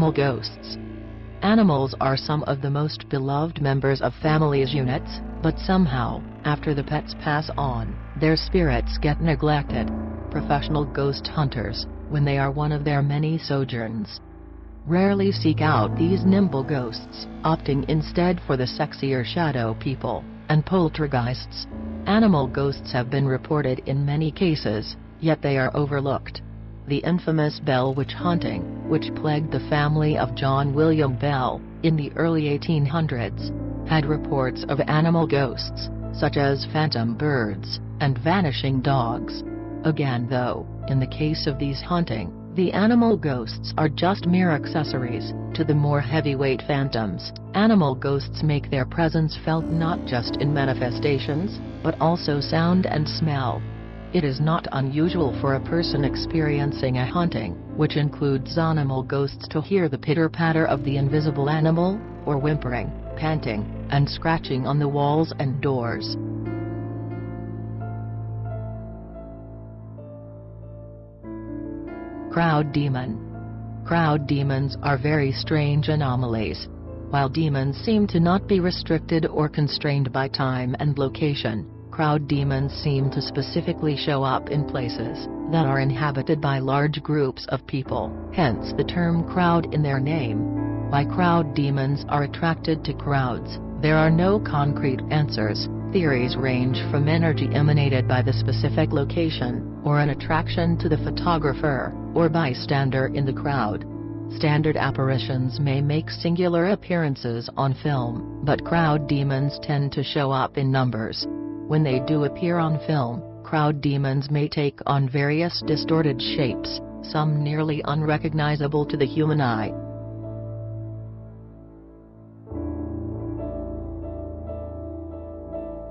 Animal ghosts. Animals are some of the most beloved members of families' units, but somehow, after the pets pass on, their spirits get neglected. Professional ghost hunters, when they are one of their many sojourns, rarely seek out these nimble ghosts, opting instead for the sexier shadow people and poltergeists. Animal ghosts have been reported in many cases, yet they are overlooked. The infamous Bell witch hunting, which plagued the family of John William Bell in the early 1800s, had reports of animal ghosts, such as phantom birds and vanishing dogs. Again though, in the case of these hunting, the animal ghosts are just mere accessories to the more heavyweight phantoms. Animal ghosts make their presence felt not just in manifestations, but also sound and smell. It is not unusual for a person experiencing a haunting, which includes animal ghosts, to hear the pitter-patter of the invisible animal, or whimpering, panting, and scratching on the walls and doors. Crowd demon. Crowd demons are very strange anomalies. While demons seem to not be restricted or constrained by time and location, crowd demons seem to specifically show up in places that are inhabited by large groups of people, hence the term crowd in their name. Why crowd demons are attracted to crowds, there are no concrete answers. Theories range from energy emanated by the specific location, or an attraction to the photographer or bystander in the crowd. Standard apparitions may make singular appearances on film, but crowd demons tend to show up in numbers. When they do appear on film, crowd demons may take on various distorted shapes, some nearly unrecognizable to the human eye.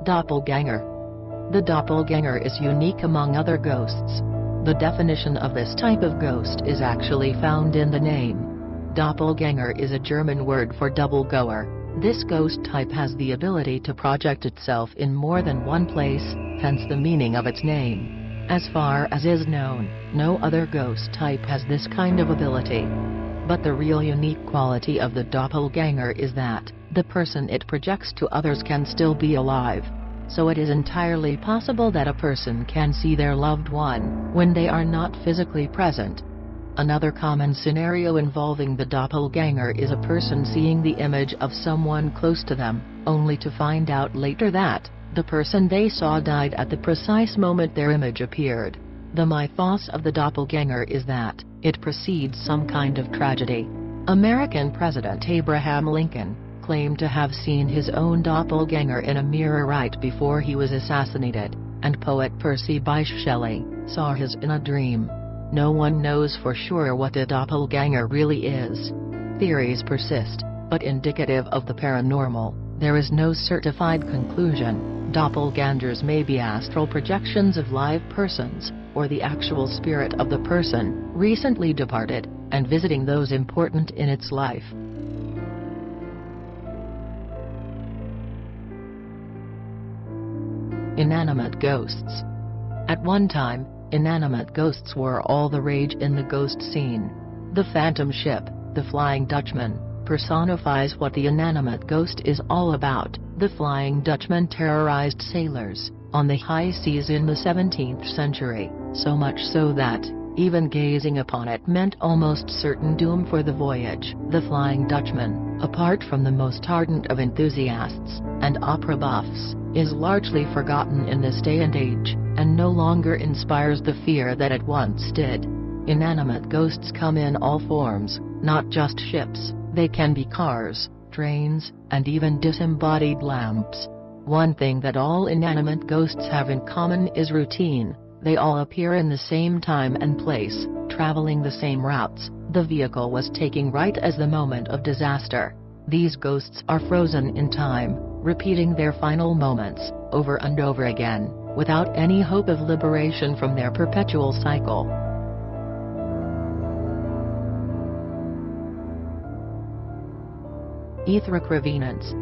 Doppelganger. The doppelganger is unique among other ghosts. The definition of this type of ghost is actually found in the name. Doppelganger is a German word for double-goer. This ghost type has the ability to project itself in more than one place, hence the meaning of its name. As far as is known, no other ghost type has this kind of ability. But the real unique quality of the doppelganger is that the person it projects to others can still be alive. So it is entirely possible that a person can see their loved one when they are not physically present. Another common scenario involving the doppelganger is a person seeing the image of someone close to them, only to find out later that the person they saw died at the precise moment their image appeared. The mythos of the doppelganger is that it precedes some kind of tragedy. American President Abraham Lincoln claimed to have seen his own doppelganger in a mirror right before he was assassinated, and poet Percy Bysshe Shelley saw his in a dream. No one knows for sure what a doppelganger really is. Theories persist, but indicative of the paranormal, there is no certified conclusion. Doppelgangers may be astral projections of live persons, or the actual spirit of the person recently departed, and visiting those important in its life. Inanimate ghosts. At one time, inanimate ghosts were all the rage in the ghost scene. The phantom ship, the Flying Dutchman, personifies what the inanimate ghost is all about. The Flying Dutchman terrorized sailors on the high seas in the 17th century, so much so that even gazing upon it meant almost certain doom for the voyage. The Flying Dutchman, apart from the most ardent of enthusiasts and opera buffs, is largely forgotten in this day and age, and no longer inspires the fear that it once did. Inanimate ghosts come in all forms, not just ships. They can be cars, trains, and even disembodied lamps. One thing that all inanimate ghosts have in common is routine. They all appear in the same time and place, traveling the same routes the vehicle was taking right as the moment of disaster. These ghosts are frozen in time, repeating their final moments over and over again, without any hope of liberation from their perpetual cycle. Etheric revenants.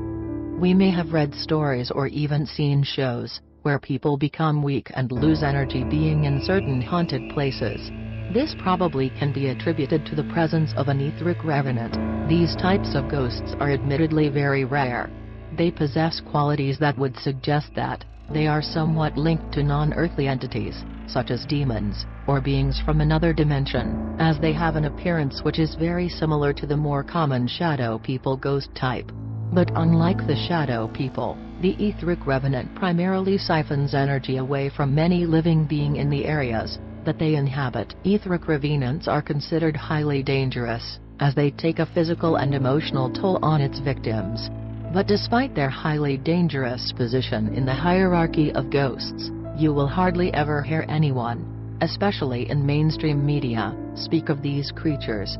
We may have read stories or even seen shows where people become weak and lose energy being in certain haunted places. This probably can be attributed to the presence of an etheric revenant. These types of ghosts are admittedly very rare. They possess qualities that would suggest that they are somewhat linked to non-earthly entities, such as demons, or beings from another dimension, as they have an appearance which is very similar to the more common shadow people ghost type. But unlike the shadow people, the etheric revenant primarily siphons energy away from any living being in the areas that they inhabit. Etheric revenants are considered highly dangerous, as they take a physical and emotional toll on its victims. But despite their highly dangerous position in the hierarchy of ghosts, you will hardly ever hear anyone, especially in mainstream media, speak of these creatures.